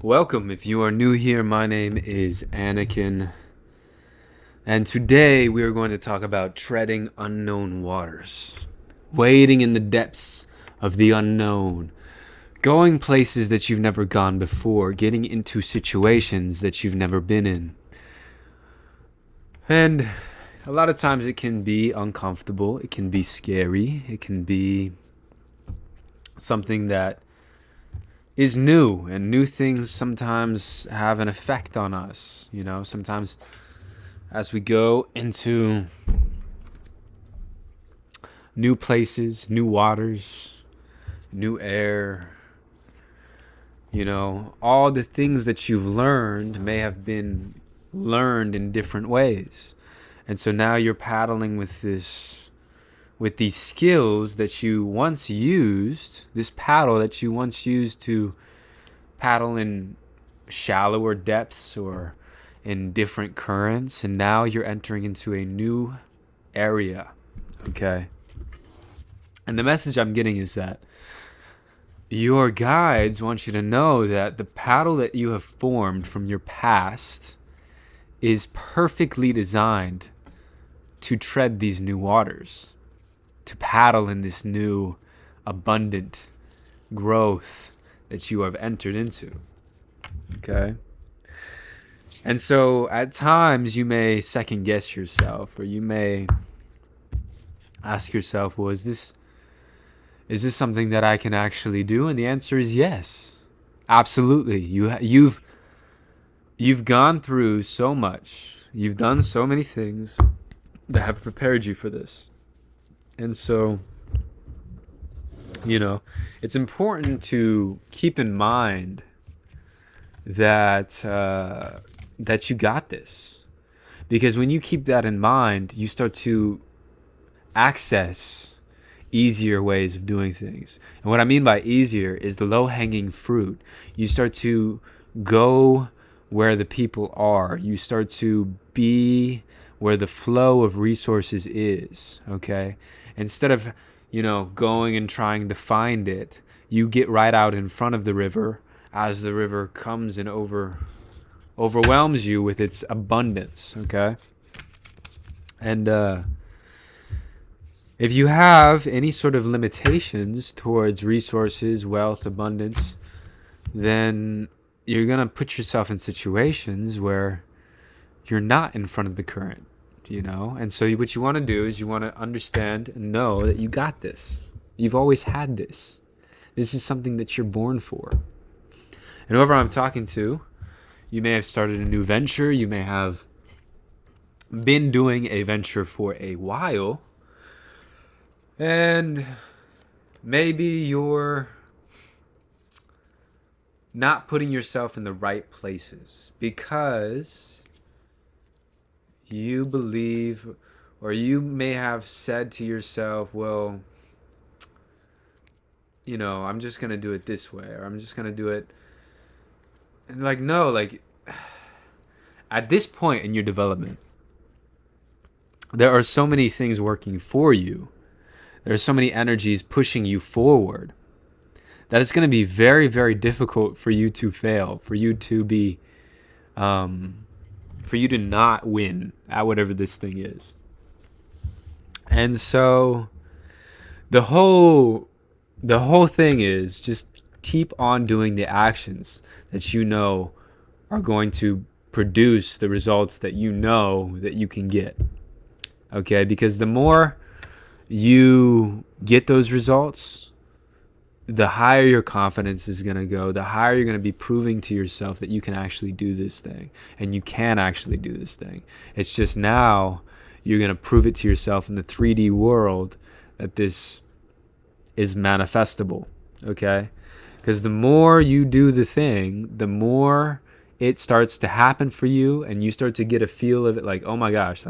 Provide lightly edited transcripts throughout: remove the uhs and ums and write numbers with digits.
Welcome. If you are new here, my name is Anakin, and today we are going to talk about treading unknown waters, wading in the depths of the unknown, going places that you've never gone before, getting into situations that you've never been in. And a lot of times it can be uncomfortable, it can be scary, it can be something that is new, and new things sometimes have an effect on us. Sometimes as we go into new places, new waters, new air, all the things that you've learned may have been learned in different ways. And so now you're paddling with these skills that you once used, this paddle that you once used to paddle in shallower depths or in different currents, and now you're entering into a new area, okay? And the message I'm getting is that your guides want you to know that the paddle that you have formed from your past is perfectly designed to tread these new waters, to paddle in this new abundant growth that you have entered into. Okay? And so at times you may second guess yourself, or you may ask yourself, well, is this something that I can actually do? And the answer is yes. Absolutely. You've gone through so much. You've done so many things that have prepared you for this. And so, it's important to keep in mind that that you got this. Because when you keep that in mind, you start to access easier ways of doing things. And what I mean by easier is the low-hanging fruit. You start to go where the people are. You start to be where the flow of resources is, okay? Instead of, going and trying to find it, you get right out in front of the river as the river comes and overwhelms you with its abundance, okay? And if you have any sort of limitations towards resources, wealth, abundance, then you're going to put yourself in situations where you're not in front of the current. And so what you want to do is you want to understand and know that you got this. You've always had this. This is something that you're born for. And whoever I'm talking to, you may have started a new venture. You may have been doing a venture for a while. And maybe you're not putting yourself in the right places because you believe, or you may have said to yourself, well, I'm just going to do it this way, or I'm just going to do it. And no, at this point in your development, there are so many things working for you. There are so many energies pushing you forward that it's going to be very, very difficult for you to fail, for you to be, for you to not win at whatever this thing is. And so the whole thing is just keep on doing the actions that are going to produce the results that that you can get. Okay? Because the more you get those results, the higher your confidence is going to go, the higher you're going to be proving to yourself that you can actually do this thing, and you can actually do this thing. It's just now you're going to prove it to yourself in the 3D world that this is manifestable, okay? Because the more you do the thing, the more it starts to happen for you, and you start to get a feel of it like, oh my gosh,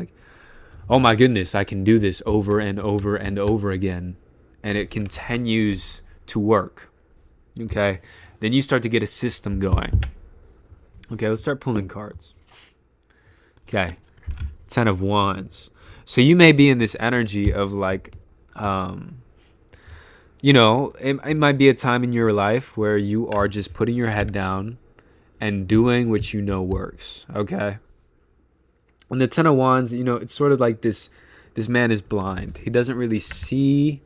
oh my goodness, I can do this over and over and over again, and it continues to work. Okay, then you start to get a system going. Okay, let's start pulling cards. Okay, 10 of Wands. So you may be in this energy of it might be a time in your life where you are just putting your head down and doing what you know works. Okay. And the Ten of Wands, it's sort of like this man is blind. He doesn't really see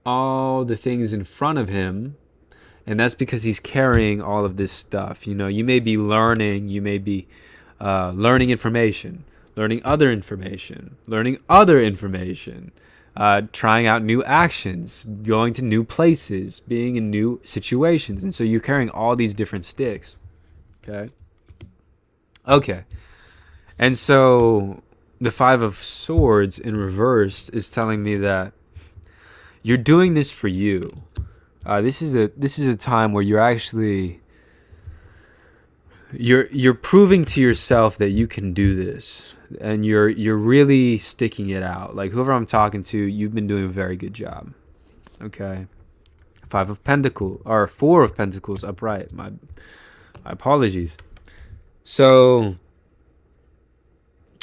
all the things in front of him, and that's because he's carrying all of this stuff. You may be learning, you may be learning information, learning other information, trying out new actions, going to new places, being in new situations. And so you're carrying all these different sticks. Okay. And so the Five of Swords in reverse is telling me that you're doing this for you. This is a time where you're actually you're proving to yourself that you can do this, and you're really sticking it out. Like, whoever I'm talking to, you've been doing a very good job. Okay. Four of Pentacles upright. My apologies. So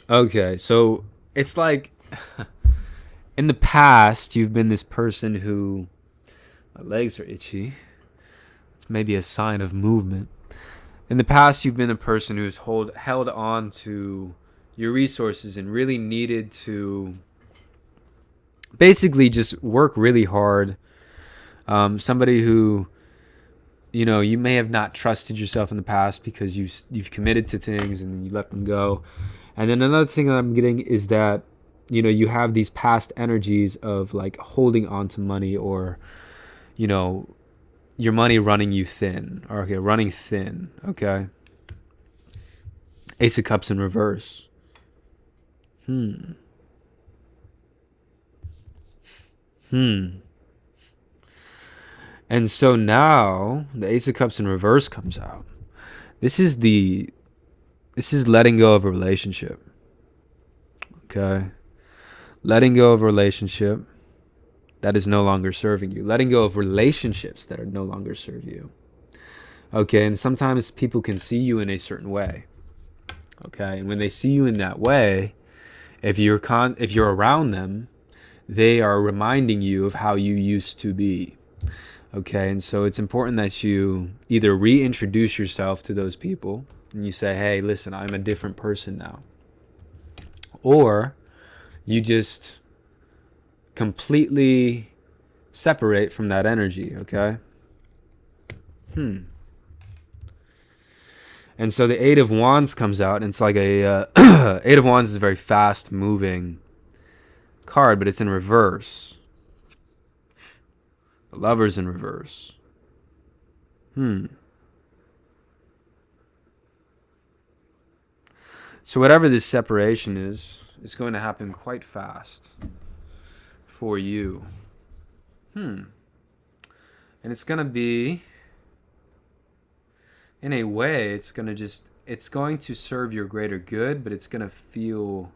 okay, so it's like in the past you've been this person who, my legs are itchy. It's maybe a sign of movement. In the past, you've been a person who's held on to your resources and really needed to basically just work really hard. Somebody who, you may have not trusted yourself in the past because you've committed to things and then you let them go. And then another thing that I'm getting is that, you have these past energies of like holding on to money, or, your money running you thin, or running thin. Okay. Ace of Cups in reverse. And so now the Ace of Cups in reverse comes out. This is letting go of a relationship. Okay. Letting go of a relationship that is no longer serving you. Letting go of relationships that are no longer serve you. Okay, and sometimes people can see you in a certain way. Okay, and when they see you in that way, if you're around them, they are reminding you of how you used to be. Okay, and so it's important that you either reintroduce yourself to those people and you say, hey, listen, I'm a different person now. Or you just completely separate from that energy, okay? And so the Eight of Wands comes out, and it's like a Eight of Wands is a very fast moving card, but it's in reverse. The Lover's in reverse. So whatever this separation is, it's going to happen quite fast for you. And it's going to be, in a way, it's going to serve your greater good, but it's going to feel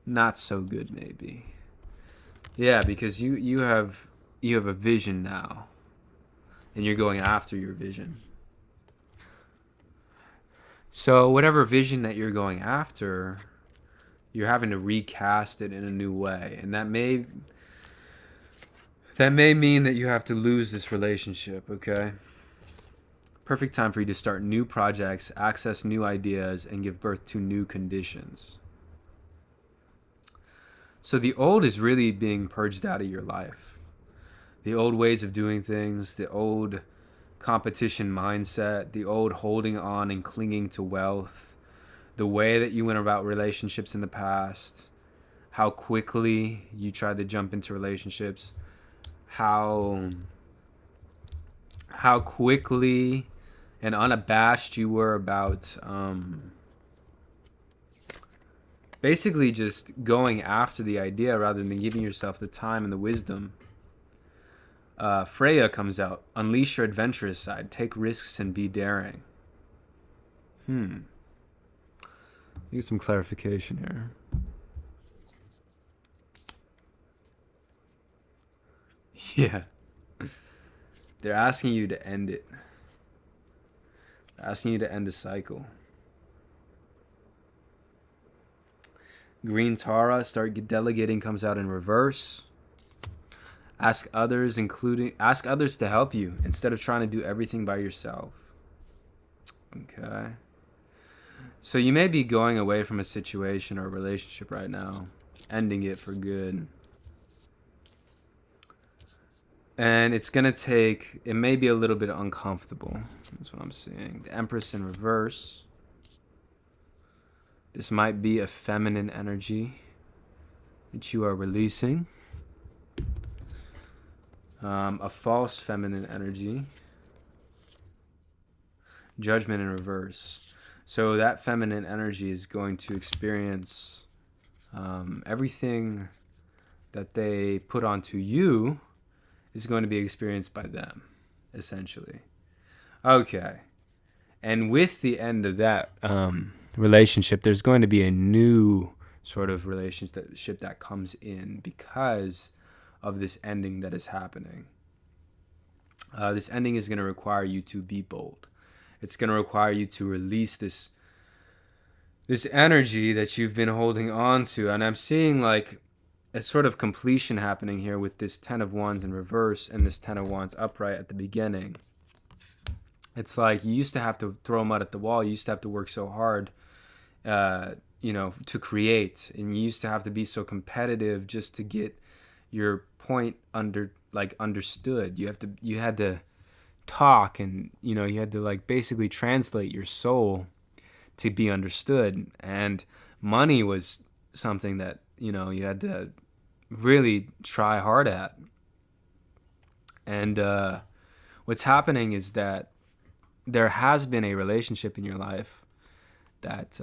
not so good maybe. Yeah, because you have a vision now, and you're going after your vision. So whatever vision that you're going after, you're having to recast it in a new way, and that may mean that you have to lose this relationship. Okay. Perfect time for you to start new projects, access new ideas, and give birth to new conditions. So the old is really being purged out of your life. The old ways of doing things, the old competition mindset, the old holding on and clinging to wealth, the way that you went about relationships in the past, how quickly you tried to jump into relationships, how quickly and unabashed you were about basically just going after the idea rather than giving yourself the time and the wisdom. Freya comes out. Unleash your adventurous side. Take risks and be daring. Get some clarification here. Yeah. They're asking you to end it. They're asking you to end the cycle. Green Tara, start delegating, comes out in reverse. Ask others to help you instead of trying to do everything by yourself. Okay. So you may be going away from a situation or a relationship right now, ending it for good. And it may be a little bit uncomfortable. That's what I'm seeing. The Empress in reverse. This might be a feminine energy that you are releasing. A false feminine energy. Judgment in reverse. So that feminine energy is going to experience everything that they put onto you is going to be experienced by them, essentially. Okay. And with the end of that relationship, there's going to be a new sort of relationship that comes in because of this ending that is happening. This ending is going to require you to be bold. It's going to require you to release this energy that you've been holding on to. And I'm seeing like a sort of completion happening here with this 10 of Wands in reverse and this 10 of Wands upright at the beginning. It's like you used to have to throw mud at the wall. You used to have to work so hard, to create. And you used to have to be so competitive just to get your point understood. You had to talk, and you had to like basically translate your soul to be understood. And money was something that you had to really try hard at. And what's happening is that there has been a relationship in your life that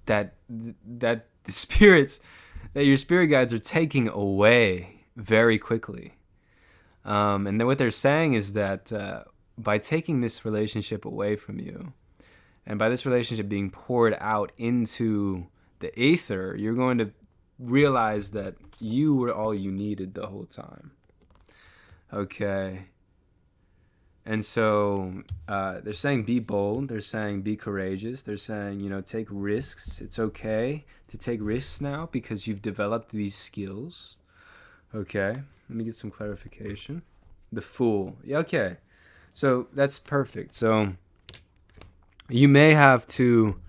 the spirits, that your spirit guides are taking away very quickly. And then what they're saying is that by taking this relationship away from you, and by this relationship being poured out into the aether, you're going to realize that you were all you needed the whole time. Okay. And so they're saying be bold. They're saying be courageous. They're saying, take risks. It's okay to take risks now because you've developed these skills. Okay. Let me get some clarification. The Fool. Yeah, okay. So that's perfect. So you may have to,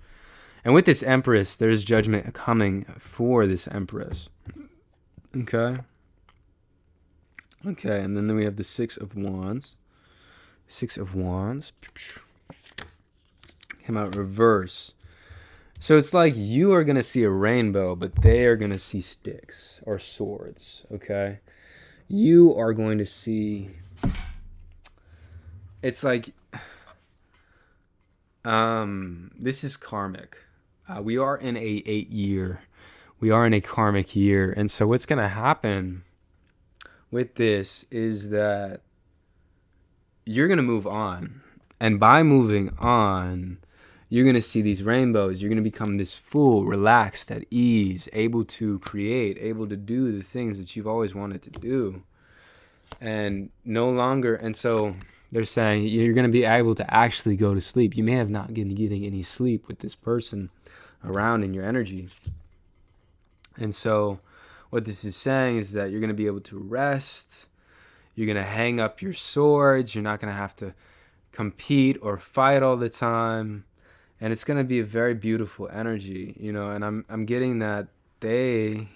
and with this Empress, there's judgment coming for this Empress. Okay. Okay, and then we have the Six of Wands. Six of Wands came out reverse. So it's like you are going to see a rainbow, but they are going to see sticks or swords, okay? You are going to see... It's like... this is karmic. We are in We are in a karmic year. And so what's going to happen with this is that you're going to move on. And by moving on, you're going to see these rainbows. You're going to become this fool, relaxed, at ease, able to create, able to do the things that you've always wanted to do. And no longer, and so they're saying you're going to be able to actually go to sleep. You may have not been getting any sleep with this person around in your energy. And so what this is saying is that you're going to be able to rest. You're going to hang up your swords. You're not going to have to compete or fight all the time. And it's going to be a very beautiful energy, and I'm getting that they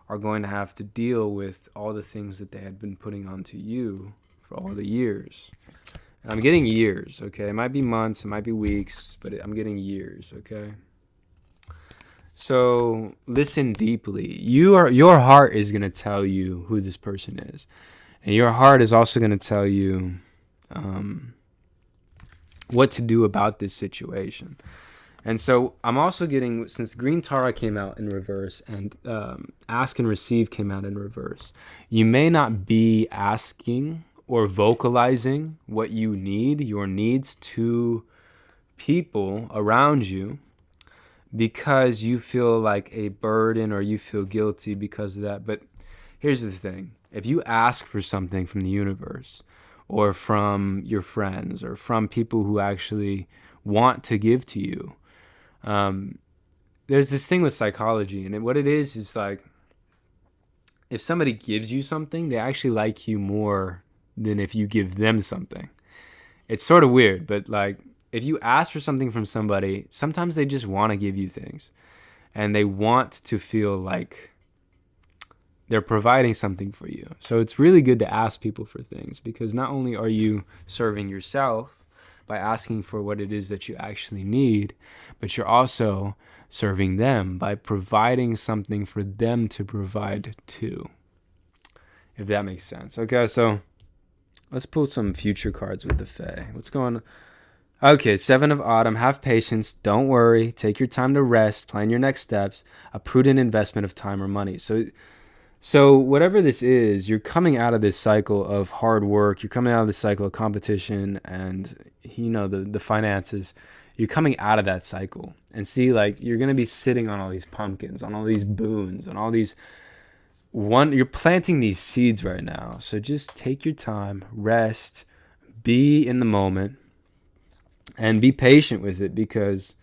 are going to have to deal with all the things that they had been putting onto you for all the years. And I'm getting years, okay? It might be months, it might be weeks, but I'm getting years, okay? So listen deeply. Your heart is going to tell you who this person is. And your heart is also going to tell you what to do about this situation. And so I'm also getting, since Green Tara came out in reverse and Ask and Receive came out in reverse, you may not be asking or vocalizing what you need, your needs, to people around you because you feel like a burden or you feel guilty because of that. But here's the thing. If you ask for something from the universe or from your friends or from people who actually want to give to you, there's this thing with psychology, and what it is like if somebody gives you something, they actually like you more than if you give them something. It's sort of weird, but like if you ask for something from somebody, sometimes they just want to give you things and they want to feel like they're providing something for you. So it's really good to ask people for things, because not only are you serving yourself by asking for what it is that you actually need, but you're also serving them by providing something for them to provide too. If that makes sense. Okay, so let's pull some future cards with the Fae. What's going on? Okay, Seven of Autumn. Have patience. Don't worry. Take your time to rest. Plan your next steps. A prudent investment of time or money. So whatever this is, you're coming out of this cycle of hard work. You're coming out of this cycle of competition and, the finances. You're coming out of that cycle. And see, like, you're going to be sitting on all these pumpkins, on all these boons, on all these... You're planting these seeds right now. So just take your time, rest, be in the moment, and be patient with it, because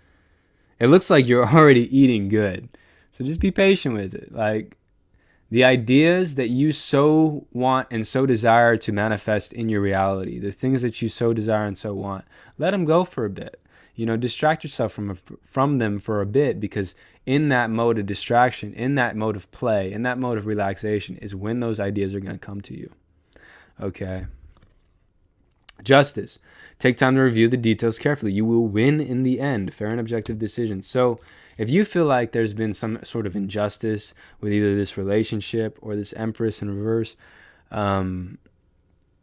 it looks like you're already eating good. So just be patient with it. Like, the ideas that you so want and so desire to manifest in your reality, the things that you so desire and so want, let them go for a bit. Distract yourself from them for a bit, because in that mode of distraction, in that mode of play, in that mode of relaxation is when those ideas are going to come to you. Okay. Justice. Take time to review the details carefully. You will win in the end. Fair and objective decisions. So if you feel like there's been some sort of injustice with either this relationship or this Empress in reverse,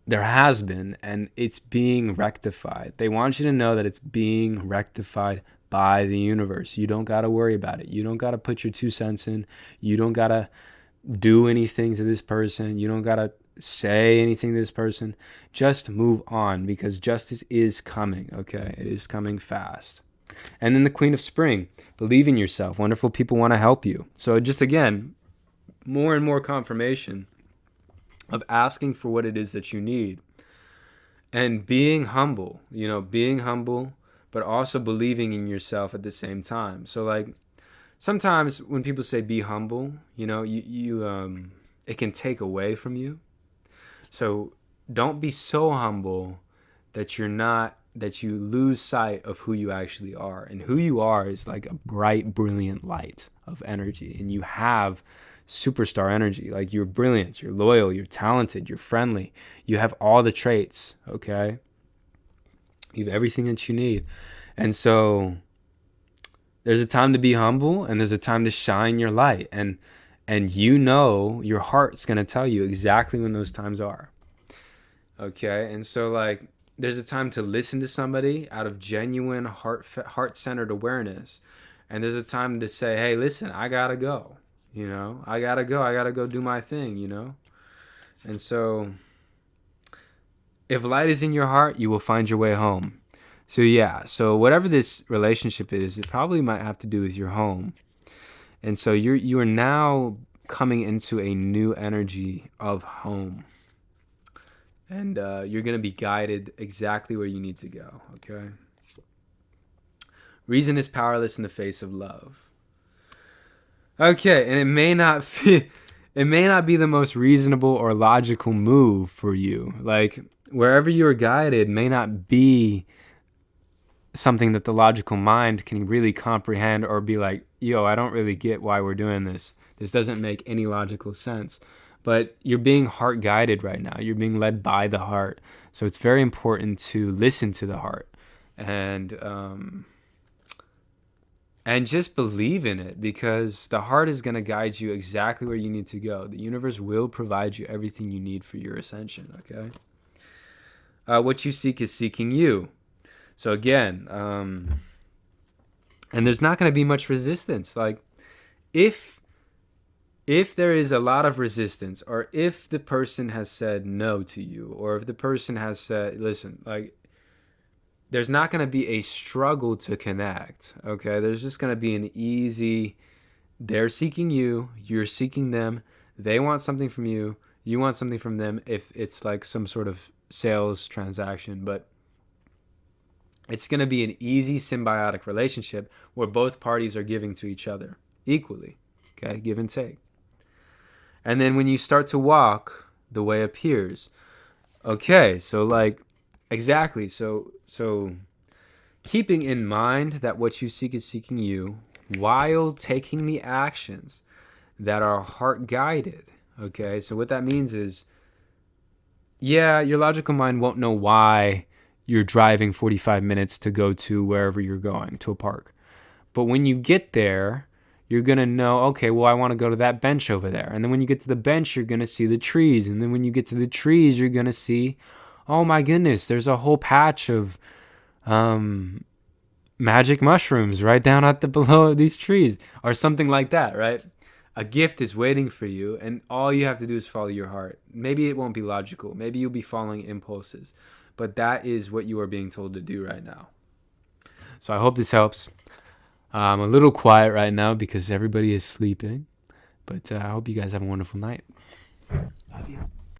there has been, and it's being rectified. They want you to know that it's being rectified by the universe. You don't got to worry about it. You don't got to put your 2 cents in. You don't got to do anything to this person. You don't got to say anything to this person. Just move on, because justice is coming, okay? It is coming fast. And then the Queen of Spring. Believe in yourself. Wonderful people want to help you. So just, again, more and more confirmation of asking for what it is that you need. And being humble, but also believing in yourself at the same time. So, like, sometimes when people say be humble, it can take away from you. So don't be so humble that you lose sight of who you actually are. And who you are is like a bright, brilliant light of energy. And you have superstar energy. Like, you're brilliant, you're loyal, you're talented, you're friendly. You have all the traits, okay? You have everything that you need. And so there's a time to be humble, and there's a time to shine your light. And your heart's going to tell you exactly when those times are. Okay? And so, like, there's a time to listen to somebody out of genuine heart-centered awareness. And there's a time to say, hey, listen, I got to go. I got to go do my thing, And so if light is in your heart, you will find your way home. So yeah, so whatever this relationship is, it probably might have to do with your home. And so you are now coming into a new energy of home. And you're going to be guided exactly where you need to go, okay? Reason is powerless in the face of love. Okay, and it may not be the most reasonable or logical move for you. Like, wherever you're guided may not be something that the logical mind can really comprehend, or be like, yo, I don't really get why we're doing this. This doesn't make any logical sense. But you're being heart guided right now. You're being led by the heart. So it's very important to listen to the heart and just believe in it, because the heart is going to guide you exactly where you need to go. The universe will provide you everything you need for your ascension, okay? What you seek is seeking you. So again, and there's not going to be much resistance. Like, if there is a lot of resistance, or if the person has said no to you, or if the person has said, listen, like, there's not going to be a struggle to connect, okay? There's just going to be an easy, they're seeking you, you're seeking them, they want something from you, you want something from them, if it's like some sort of sales transaction. But it's going to be an easy symbiotic relationship where both parties are giving to each other equally, okay? Give and take. And then when you start to walk, the way appears. Okay, so like, exactly. So keeping in mind that what you seek is seeking you, while taking the actions that are heart guided. Okay, so what that means is, yeah, your logical mind won't know why you're driving 45 minutes to go to wherever you're going, to a park. But when you get there, you're going to know, okay, well, I want to go to that bench over there. And then when you get to the bench, you're going to see the trees. And then when you get to the trees, you're going to see, oh my goodness, there's a whole patch of magic mushrooms right down at the below of these trees, or something like that, right? A gift is waiting for you, and all you have to do is follow your heart. Maybe it won't be logical. Maybe you'll be following impulses, but that is what you are being told to do right now. So I hope this helps. I'm a little quiet right now because everybody is sleeping, but I hope you guys have a wonderful night. Love you.